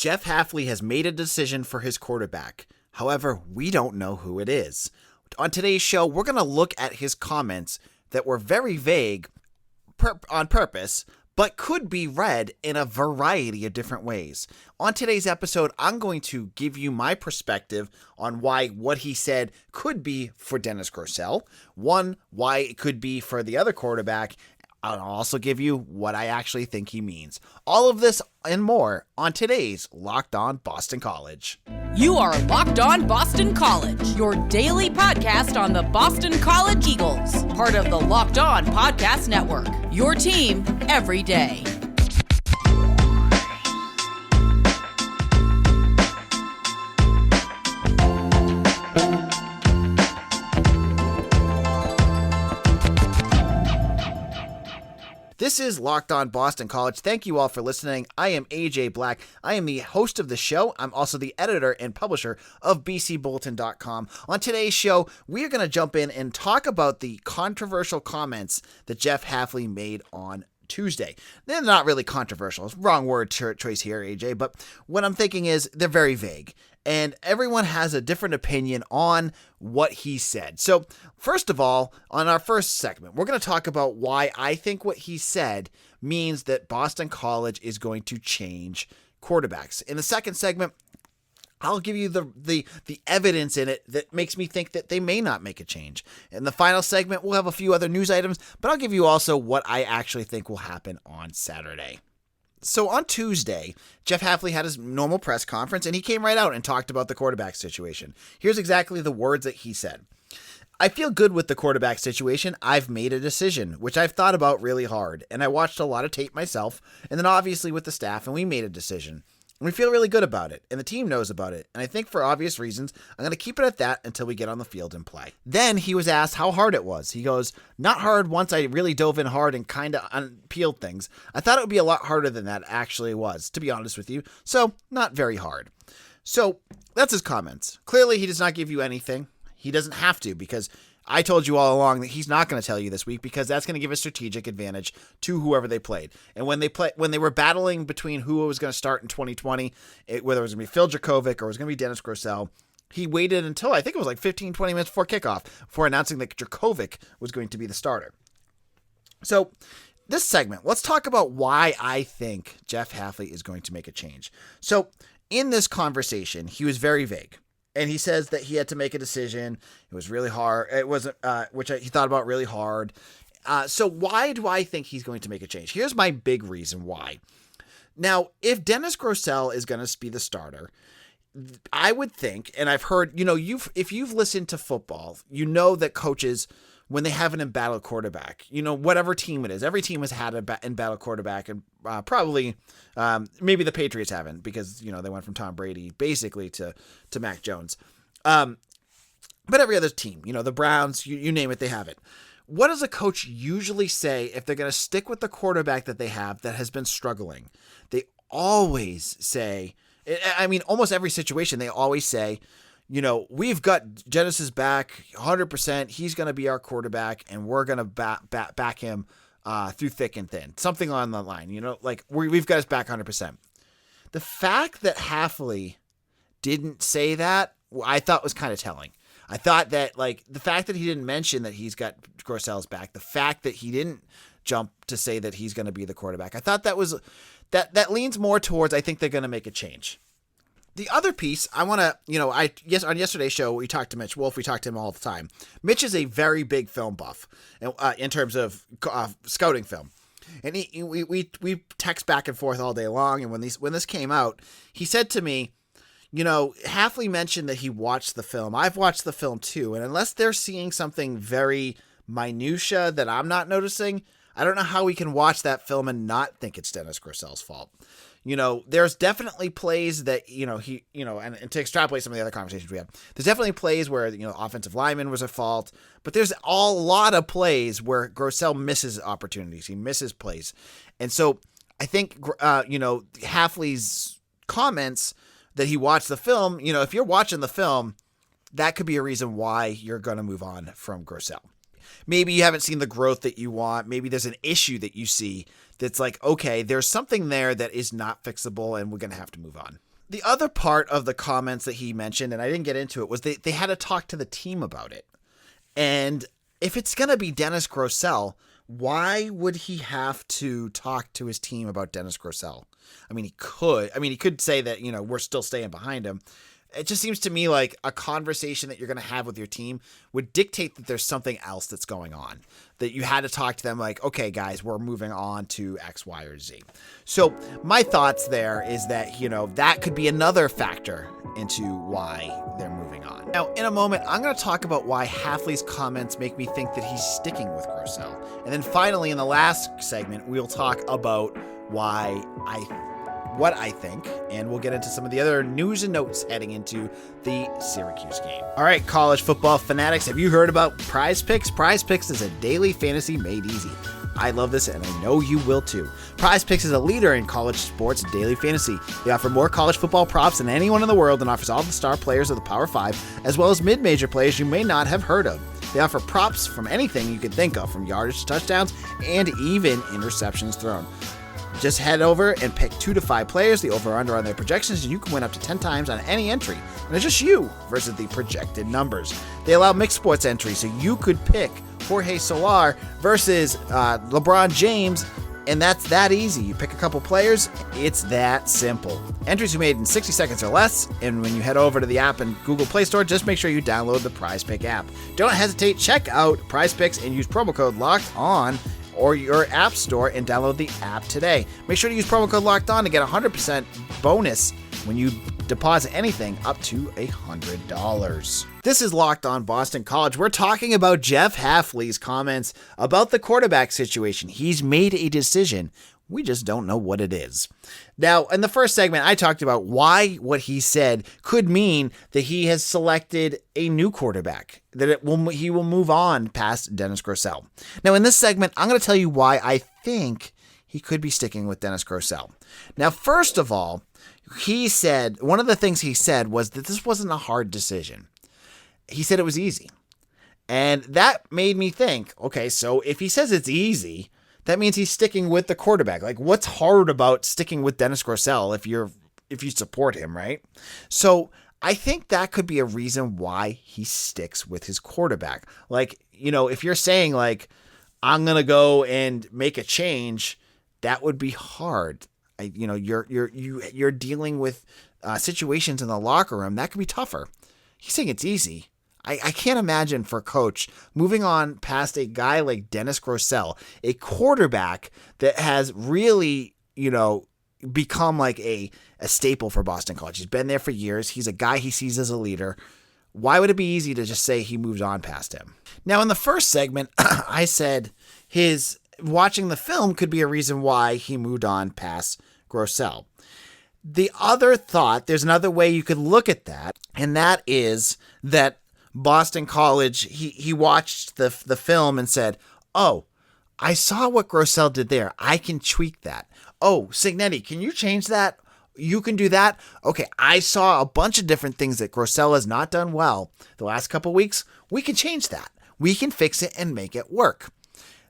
Jeff Hafley has made a decision for his quarterback. However, we don't know who it is. On today's show, we're going to look at his comments that were very vague on purpose, but could be read in a variety of different ways. On today's episode, I'm going to give you my perspective on why what he said could be for Dennis Grosel, why it could be for the other quarterback. I'll also give you what I actually think he means. All of this and more on today's Locked On Boston College. You are Locked On Boston College, your daily podcast on the Boston College Eagles, part of the Locked On Podcast Network, your team every day. This is Locked On Boston College. Thank you all for listening. I am AJ Black. I am the host of the show. I'm also the editor and publisher of bcbulletin.com. On today's show, we are going to jump in and talk about the controversial comments that Jeff Hafley made on Tuesday. They're not really controversial. Wrong word choice here, AJ, but what I'm thinking is they're very vague. And everyone has a different opinion on what he said. So, first of all, on our first segment, we're going to talk about why I think what he said means that Boston College is going to change quarterbacks. In the second segment, I'll give you the evidence in it that makes me think that they may not make a change. In the final segment, we'll have a few other news items, but I'll give you also what I actually think will happen on Saturday. So on Tuesday, Jeff Hafley had his normal press conference, and he came right out and talked about the quarterback situation. Here's exactly the words that he said. I feel good with the quarterback situation. I've made a decision, which I've thought about really hard, and I watched a lot of tape myself, and then obviously with the staff, and we made a decision. We feel really good about it, and the team knows about it, and I think for obvious reasons, I'm going to keep it at that until we get on the field and play. Then he was asked how hard it was. He goes, not hard once I really dove in hard and kind of unpeeled things. I thought it would be a lot harder than that actually was, to be honest with you, so not very hard. So that's his comments. Clearly, he does not give you anything. He doesn't have to, because I told you all along that he's not going to tell you this week because that's going to give a strategic advantage to whoever they played. And when they were battling between who was going to start in 2020, whether it was going to be Phil Dracovic or it was going to be Dennis Grosel, he waited until I think it was like 15, 20 minutes before kickoff before announcing that Dracovic was going to be the starter. So this segment, let's talk about why I think Jeff Hafley is going to make a change. So in this conversation, he was very vague. And he says that he had to make a decision. It was really hard. It wasn't, he thought about really hard. So why do I think he's going to make a change? Here's my big reason why. Now, if Dennis Grosel is going to be the starter, I would think, and I've heard, if you've listened to football, you know that coaches, when they have an embattled quarterback, whatever team it is, every team has had an embattled quarterback, and probably maybe the Patriots haven't because, they went from Tom Brady basically to Mac Jones. But every other team, the Browns, you name it, they have it. What does a coach usually say if they're going to stick with the quarterback that they have that has been struggling? They always say, almost every situation, they always say, we've got Genesis back 100%. He's going to be our quarterback, and we're going to back him through thick and thin. Something on the line, we've got his back 100%. The fact that Hafley didn't say that, I thought was kind of telling. I thought that, the fact that he didn't mention that he's got Grosel's back, the fact that he didn't jump to say that he's going to be the quarterback, I thought that leans more towards I think they're going to make a change. The other piece, I want to, on yesterday's show, we talked to Mitch Wolf. We talked to him all the time. Mitch is a very big film buff in terms of scouting film. And we text back and forth all day long. And when this came out, he said to me, Hafley mentioned that he watched the film. I've watched the film too. And unless they're seeing something very minutia that I'm not noticing, I don't know how we can watch that film and not think it's Dennis Grosel's fault. There's definitely plays that, and to extrapolate some of the other conversations we had, there's definitely plays where, offensive lineman was at fault, but there's a lot of plays where Grosel misses opportunities. He misses plays. And so I think, Hafley's comments that he watched the film, if you're watching the film, that could be a reason why you're going to move on from Grosel. maybe you haven't seen the growth that you want. Maybe there's an issue that you see that's like, okay, there's something there that is not fixable and we're going to have to move on. The other part of the comments that he mentioned, and I didn't get into it, was they had to talk to the team about it. And if it's going to be Dennis Grosel, why would he have to talk to his team about Dennis Grosel? I mean, he could say that, we're still staying behind him. It just seems to me like a conversation that you're going to have with your team would dictate that there's something else that's going on, that you had to talk to them like, okay, guys, we're moving on to X, Y, or Z. So my thoughts there is that, that could be another factor into why they're moving on. Now, in a moment, I'm going to talk about why Hafley's comments make me think that he's sticking with Grosel. And then finally, in the last segment, we'll talk about what I think, and we'll get into some of the other news and notes heading into the Syracuse game. All right, college football fanatics, have you heard about PrizePicks? PrizePicks is a daily fantasy made easy. I love this, and I know you will too. PrizePicks is a leader in college sports daily fantasy. They offer more college football props than anyone in the world and offers all the star players of the Power 5, as well as mid-major players you may not have heard of. They offer props from anything you could think of, from yardage to touchdowns, and even interceptions thrown. Just head over and pick 2 to 5 players, the over-under on their projections, and you can win up to 10 times on any entry. And it's just you versus the projected numbers. They allow mixed sports entries, so you could pick Jorge Soler versus LeBron James, and that's that easy. You pick a couple players, it's that simple. Entries are made in 60 seconds or less, and when you head over to the app and Google Play Store, just make sure you download the PrizePick app. Don't hesitate, check out PrizePicks and use promo code LOCKEDON or your app store and download the app today. Make sure to use promo code Locked On to get a 100% bonus when you deposit anything up to $100. This is Locked On Boston College. We're talking about Jeff Hafley's comments about the quarterback situation. He's made a decision. We just don't know what it is. Now, in the first segment, I talked about why what he said could mean that he has selected a new quarterback, that he will move on past Dennis Grosel. Now, in this segment, I'm going to tell you why I think he could be sticking with Dennis Grosel. Now, first of all, one of the things he said was that this wasn't a hard decision. He said it was easy. And that made me think, okay, so if he says it's easy, that means he's sticking with the quarterback. Like, what's hard about sticking with Dennis Grosel if you support him, right? So I think that could be a reason why he sticks with his quarterback. Like, if you're saying like, I'm going to go and make a change, that would be hard. You're dealing with situations in the locker room that could be tougher. He's saying it's easy. I can't imagine for a coach moving on past a guy like Dennis Grosel, a quarterback that has really, become like a staple for Boston College. He's been there for years. He's a guy he sees as a leader. Why would it be easy to just say he moved on past him? Now, in the first segment, I said his watching the film could be a reason why he moved on past Grosel. The other thought, there's another way you could look at that, and that is that Boston College, he watched the film and said, oh, I saw what Grosel did there. I can tweak that. Oh, Signetti, can you change that? You can do that? Okay, I saw a bunch of different things that Grosel has not done well the last couple weeks. We can change that. We can fix it and make it work.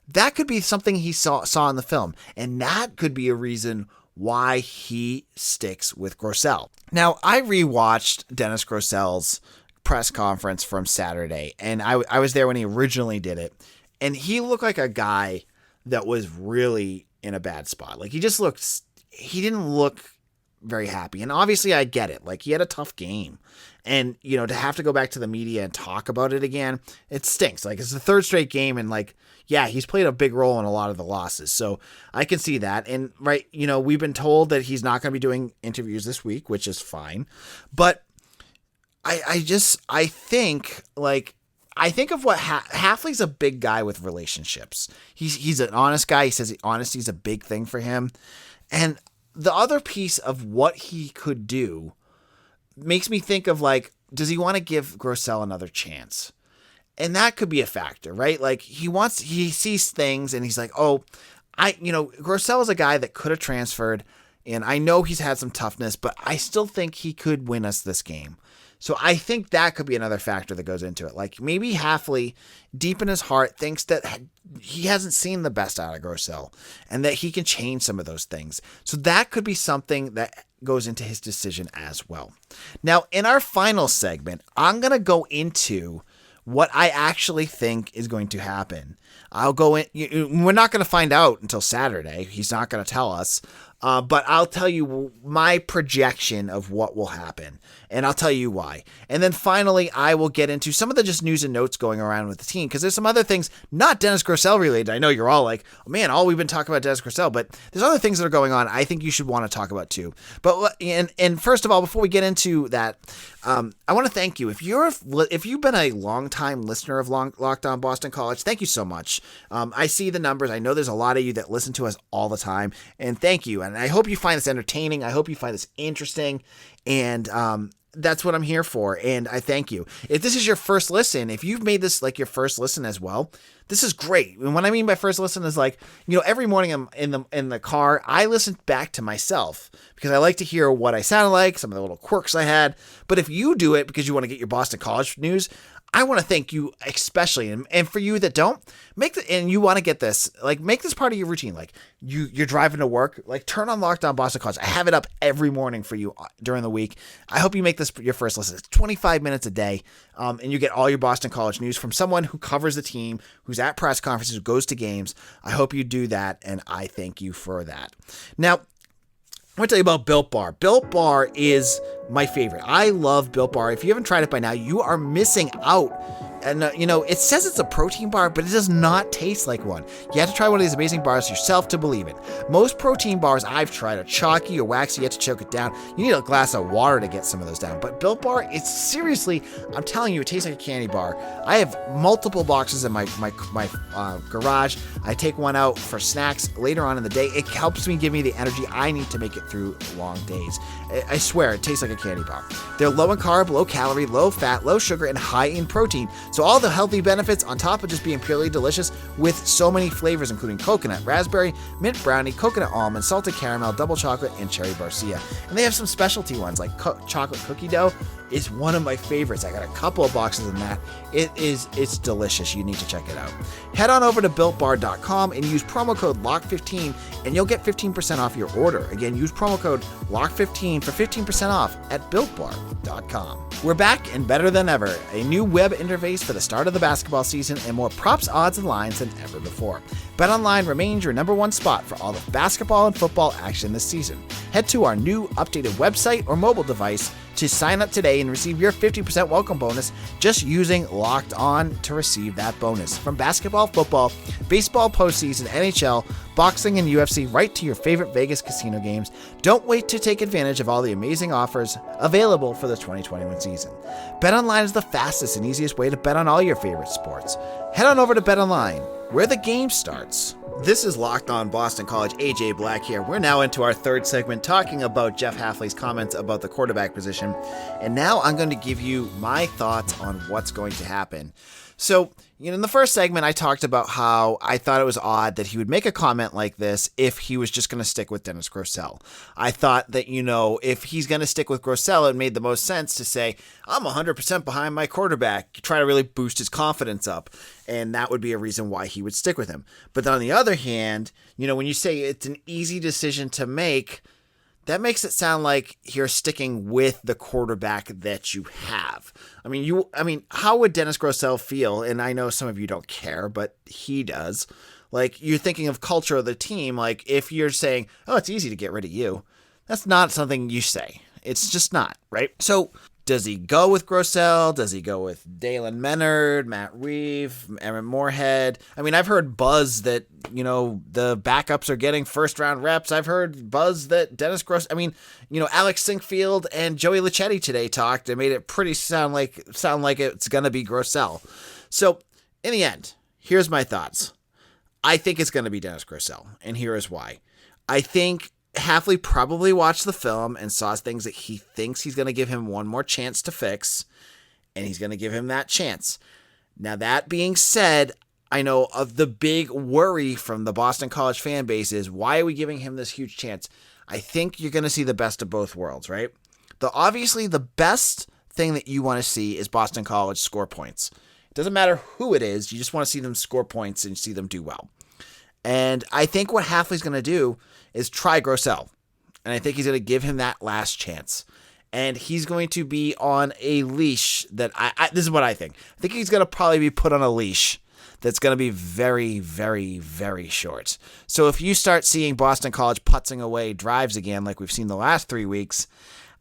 That could be something he saw in the film, and that could be a reason why he sticks with Grosel. Now, I rewatched Dennis Grosel's press conference from Saturday, and I was there when he originally did it, and he looked like a guy that was really in a bad spot. Like, he didn't look very happy, and obviously I get it. Like, he had a tough game, and to have to go back to the media and talk about it again, it stinks. Like, it's the third straight game, and like, yeah, he's played a big role in a lot of the losses, so I can see that. And right, we've been told that he's not going to be doing interviews this week, which is fine, but I think of what Hafley's a big guy with relationships. He's an honest guy. He says honesty is a big thing for him. And the other piece of what he could do makes me think of like, does he want to give Grosel another chance? And that could be a factor, right? Like he sees things and he's like, oh, Grosel is a guy that could have transferred. And I know he's had some toughness, but I still think he could win us this game. So I think that could be another factor that goes into it. Like maybe Hafley, deep in his heart, thinks that he hasn't seen the best out of Grosel and that he can change some of those things. So that could be something that goes into his decision as well. Now, in our final segment, I'm going to go into what I actually think is going to happen. I'll go in. We're not going to find out until Saturday. He's not going to tell us. But I'll tell you my projection of what will happen, and I'll tell you why. And then finally, I will get into some of the just news and notes going around with the team, because there's some other things, not Dennis Grosel related. I know you're all like, oh, man, all we've been talking about Dennis Grosel, but there's other things that are going on I think you should want to talk about too. But and first of all, before we get into that, I want to thank you. If you've been a longtime listener of Locked On Boston College, thank you so much. I see the numbers. I know there's a lot of you that listen to us all the time, and thank you. And I hope you find this entertaining. I hope you find this interesting. And that's what I'm here for. And I thank you. If this is your first listen, if you've made this like your first listen as well, this is great. And what I mean by first listen is like, every morning I'm in the car, I listen back to myself because I like to hear what I sounded like, some of the little quirks I had. But if you do it because you want to get your Boston College news, I want to thank you especially, and for you that don't, and you want to get this, like make this part of your routine. Like you're driving to work, like turn on Locked On Boston College. I have it up every morning for you during the week. I hope you make this your first listen. It's 25 minutes a day, and you get all your Boston College news from someone who covers the team, who's at press conferences, who goes to games. I hope you do that, and I thank you for that. Now, I want to tell you about Built Bar. Built Bar is my favorite. I love Built Bar. If you haven't tried it by now, you are missing out. And, it says it's a protein bar, but it does not taste like one. You have to try one of these amazing bars yourself to believe it. Most protein bars I've tried are chalky or waxy. You have to choke it down. You need a glass of water to get some of those down. But Built Bar, it's seriously, I'm telling you, it tastes like a candy bar. I have multiple boxes in my garage. I take one out for snacks later on in the day. It helps me give me the energy I need to make it through long days. I swear, it tastes like a candy bar. They're low in carb, low calorie, low fat, low sugar, and high in protein. So all the healthy benefits on top of just being purely delicious with so many flavors, including coconut, raspberry, mint brownie, coconut almond, salted caramel, double chocolate, and cherry barcia. And they have some specialty ones like chocolate cookie dough is one of my favorites. I got a couple of boxes of that. It's delicious. You need to check it out. Head on over to BuiltBar.com and use promo code LOCK15 and you'll get 15% off your order. Again, use promo code LOCK15 for 15% off at BuiltBar.com. We're back and better than ever. A new web interface for the start of the basketball season and more props, odds, and lines than ever before. BetOnline remains your number one spot for all the basketball and football action this season. Head to our new updated website or mobile device to sign up today and receive your 50% welcome bonus just using Locked On to receive that bonus. From basketball, football, baseball postseason, NHL, boxing, and UFC, right to your favorite Vegas casino games. Don't wait to take advantage of all the amazing offers available for the 2021 season. BetOnline is the fastest and easiest way to bet on all your favorite sports. Head on over to BetOnline, where the game starts. This is Locked On Boston College. AJ Black here. We're now into our third segment talking about Jeff Hafley's comments about the quarterback position. And now I'm going to give you my thoughts on what's going to happen. So, in the first segment, I talked about how I thought it was odd that he would make a comment like this if he was just going to stick with Dennis Grosel. I thought that, if he's going to stick with Grosel, it made the most sense to say, I'm 100% behind my quarterback, try to really boost his confidence up. And that would be a reason why he would stick with him. But on the other hand, when you say it's an easy decision to make, that makes it sound like you're sticking with the quarterback that you have. I mean, how would Dennis Grosel feel? And I know some of you don't care, but he does. Like, you're thinking of culture of the team. Like, if you're saying, oh, it's easy to get rid of you, that's not something you say. It's just not, right? So, does he go with Grosel? Does he go with Dalen Menard, Matt Reeve, Aaron Moorhead? I mean, I've heard buzz that, the backups are getting first-round reps. I've heard buzz that Dennis Grosel, Alex Sinkfield and Joey Lichetti today talked and made it pretty sound like it's going to be Grosel. So, in the end, here's my thoughts. I think it's going to be Dennis Grosel, and here is why. I think Hafley probably watched the film and saw things that he thinks he's going to give him one more chance to fix, and he's going to give him that chance. Now, that being said, I know of the big worry from the Boston College fan base is, why are we giving him this huge chance? I think you're going to see the best of both worlds, right? Obviously, the best thing that you want to see is Boston College score points. It doesn't matter who it is. You just want to see them score points and see them do well. And I think what Hafley's going to do is try Grosel. And I think he's going to give him that last chance. And he's going to be on a leash that this is what I think. I think he's going to probably be put on a leash that's going to be very, very, very short. So if you start seeing Boston College putzing away drives again, like we've seen the last 3 weeks,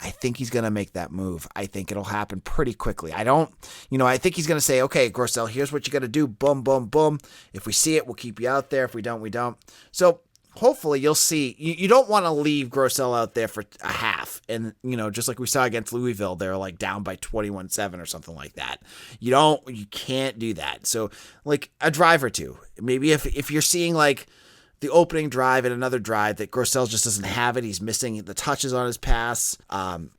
I think he's going to make that move. I think it'll happen pretty quickly. I think he's going to say, okay, Grosel, here's what you got to do. Boom, boom, boom. If we see it, we'll keep you out there. If we don't, we don't. So hopefully you'll see. You don't want to leave Grosel out there for a half. And, just like we saw against Louisville, they're like down by 21-7 or something like that. You can't do that. So like a drive or two. Maybe if you're seeing like the opening drive and another drive that Grosel just doesn't have it, he's missing the touches on his pass,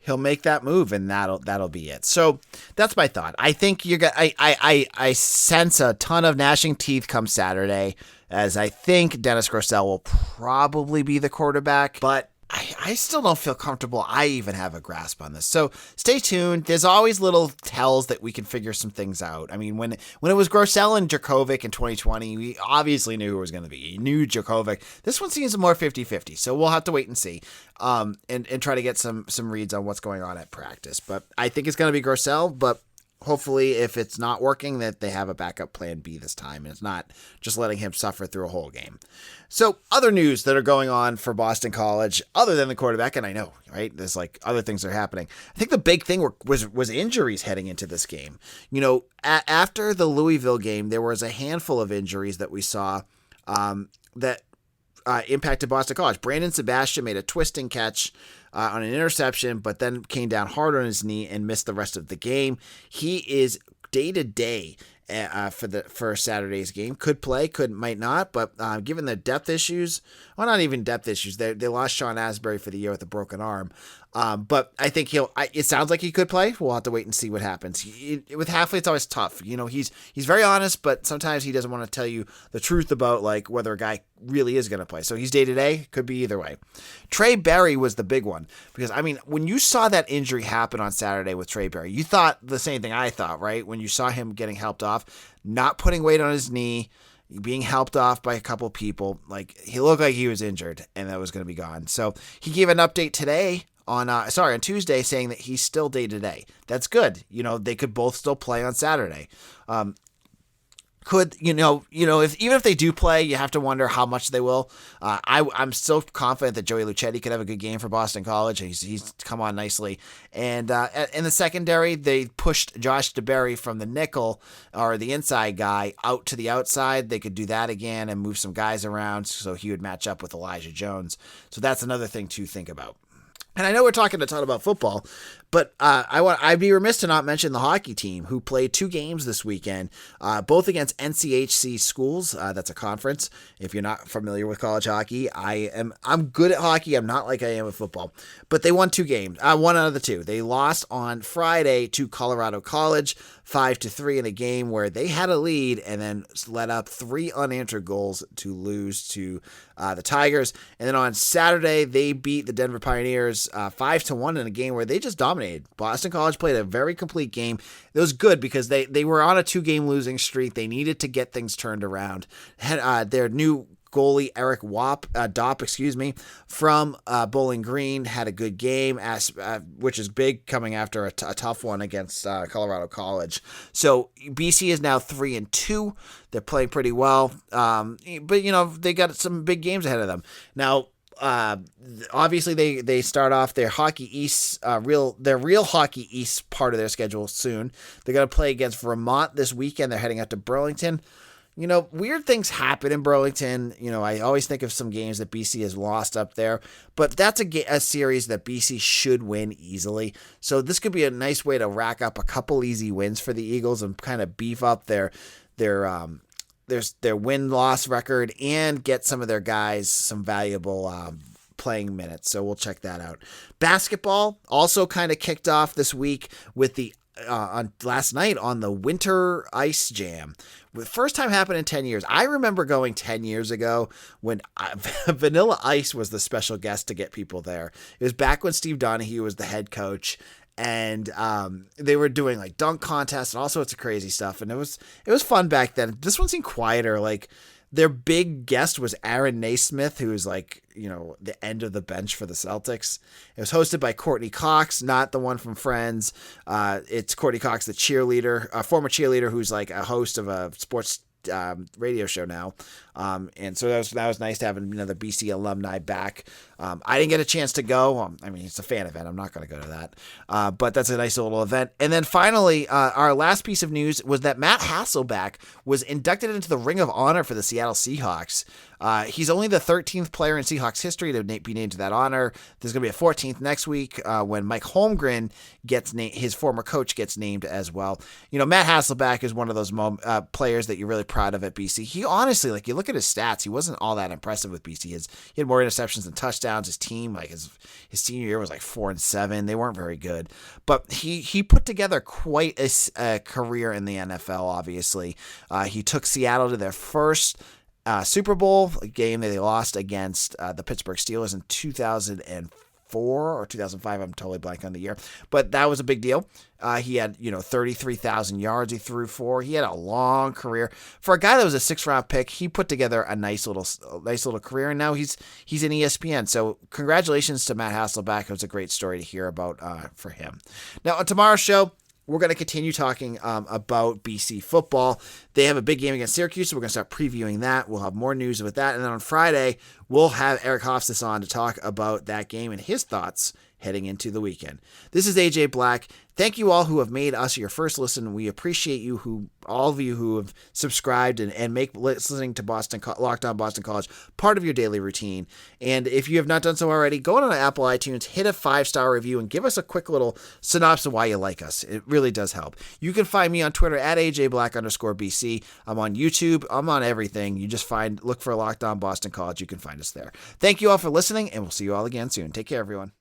he'll make that move, and that'll be it. So that's my thought. I think I sense a ton of gnashing teeth come Saturday, as I think Dennis Grosel will probably be the quarterback, but I still don't feel comfortable I even have a grasp on this. So stay tuned. There's always little tells that we can figure some things out. I mean, when it was Grosel and Djokovic in 2020, we obviously knew who it was going to be. You knew Djokovic. This one seems more 50-50, so we'll have to wait and see and try to get some reads on what's going on at practice. But I think it's going to be Grosel, but hopefully if it's not working, that they have a backup plan B this time, and it's not just letting him suffer through a whole game. So other news that are going on for Boston College, other than the quarterback, and I know, right, there's like other things that are happening. I think the big thing was injuries heading into this game. After the Louisville game, there was a handful of injuries that we saw that impacted Boston College. Brandon Sebastian made a twisting catch on an interception, but then came down hard on his knee and missed the rest of the game. He is day-to-day for Saturday's game. Could play, might not, but given the depth issues, well, not even depth issues, they lost Sean Asbury for the year with a broken arm. But I think it sounds like he could play. We'll have to wait and see what happens. With Hafley, it's always tough. He's very honest, but sometimes he doesn't want to tell you the truth about like whether a guy really is going to play. So he's day-to-day, could be either way. Trey Berry was the big one because, I mean, when you saw that injury happen on Saturday with Trey Berry, you thought the same thing I thought, right? When you saw him getting helped off, not putting weight on his knee, being helped off by a couple people, like he looked like he was injured and that was going to be gone. So he gave an update today on Tuesday saying that he's still day-to-day. That's good. They could both still play on Saturday. If they do play, you have to wonder how much they will. I'm still confident that Joey Luchetti could have a good game for Boston College. He's come on nicely. And in the secondary, they pushed Josh DeBerry from the nickel or the inside guy out to the outside. They could do that again and move some guys around so he would match up with Elijah Jones. So that's another thing to think about. And I know we're talking a ton about football, but I'd be remiss to not mention the hockey team who played 2 games this weekend, both against NCHC schools. That's a conference. If you're not familiar with college hockey, I'm good at hockey. I'm not like I am with football, but they won 2 games. One out of the 2. They lost on Friday to Colorado College 5-3 in a game where they had a lead and then let up 3 unanswered goals to lose to the Tigers. And then on Saturday, they beat the Denver Pioneers 5-1 in a game where they just dominated. Boston College played a very complete game. It was good because they were on a 2-game losing streak. They needed to get things turned around. Their new goalie Eric Dopp, from Bowling Green had a good game, which is big coming after a tough one against Colorado College. So BC is now 3-2. They're playing pretty well, but they got some big games ahead of them now. Obviously they start off their Hockey East, their real Hockey East part of their schedule soon. They're going to play against Vermont this weekend. They're heading out to Burlington. Weird things happen in Burlington. I always think of some games that BC has lost up there, but that's a series that BC should win easily. So this could be a nice way to rack up a couple easy wins for the Eagles and kind of beef up their win-loss record and get some of their guys some valuable playing minutes. So we'll check that out. Basketball also kind of kicked off this week with the on last night on the Winter Ice Jam. The first time happened in 10 years. I remember going 10 years ago when Vanilla Ice was the special guest to get people there. It was back when Steve Donahue was the head coach, and they were doing like dunk contests and all sorts of crazy stuff. And it was fun back then. This one seemed quieter. Like, their big guest was Aaron Naismith, who was like, the end of the bench for the Celtics. It was hosted by Courtney Cox, not the one from Friends. It's Courtney Cox, the cheerleader, a former cheerleader who's like a host of a sports radio show now. And so that was nice to have another BC alumni back. I didn't get a chance to go. It's a fan event. I'm not going to go to that. But that's a nice little event. And then finally, our last piece of news was that Matt Hasselbeck was inducted into the Ring of Honor for the Seattle Seahawks. He's only the 13th player in Seahawks history to be named to that honor. There's going to be a 14th next week when Mike Holmgren gets his former coach gets named as well. Matt Hasselbeck is one of those players that you're really proud of at BC. He honestly, like, you look at his stats, he wasn't all that impressive with BC. He had more interceptions than touchdowns. His team, like his senior year, was like 4-7. They weren't very good, but he put together quite a career in the NFL. Obviously, he took Seattle to their first Super Bowl game that they lost against the Pittsburgh Steelers in 2004 or 2005. I'm totally blank on the year, but that was a big deal. He had, 33,000 yards he threw for. He had a long career. For a guy that was a 6th-round pick, he put together a nice little career, and now he's in ESPN. So congratulations to Matt Hasselbeck. It was a great story to hear about for him. Now, on tomorrow's show, we're going to continue talking about BC football. They have a big game against Syracuse, so we're going to start previewing that. We'll have more news with that. And then on Friday, we'll have Eric Hofstas on to talk about that game and his thoughts heading into the weekend. This is AJ Black. Thank you all who have made us your first listen. We appreciate you, all of you who have subscribed and make listening to Locked On Boston College part of your daily routine. And if you have not done so already, go on to Apple iTunes, hit a 5-star review, and give us a quick little synopsis of why you like us. It really does help. You can find me on Twitter at AJBlack_BC. I'm on YouTube. I'm on everything. You just look for Locked On Boston College. You can find us there. Thank you all for listening, and we'll see you all again soon. Take care, everyone.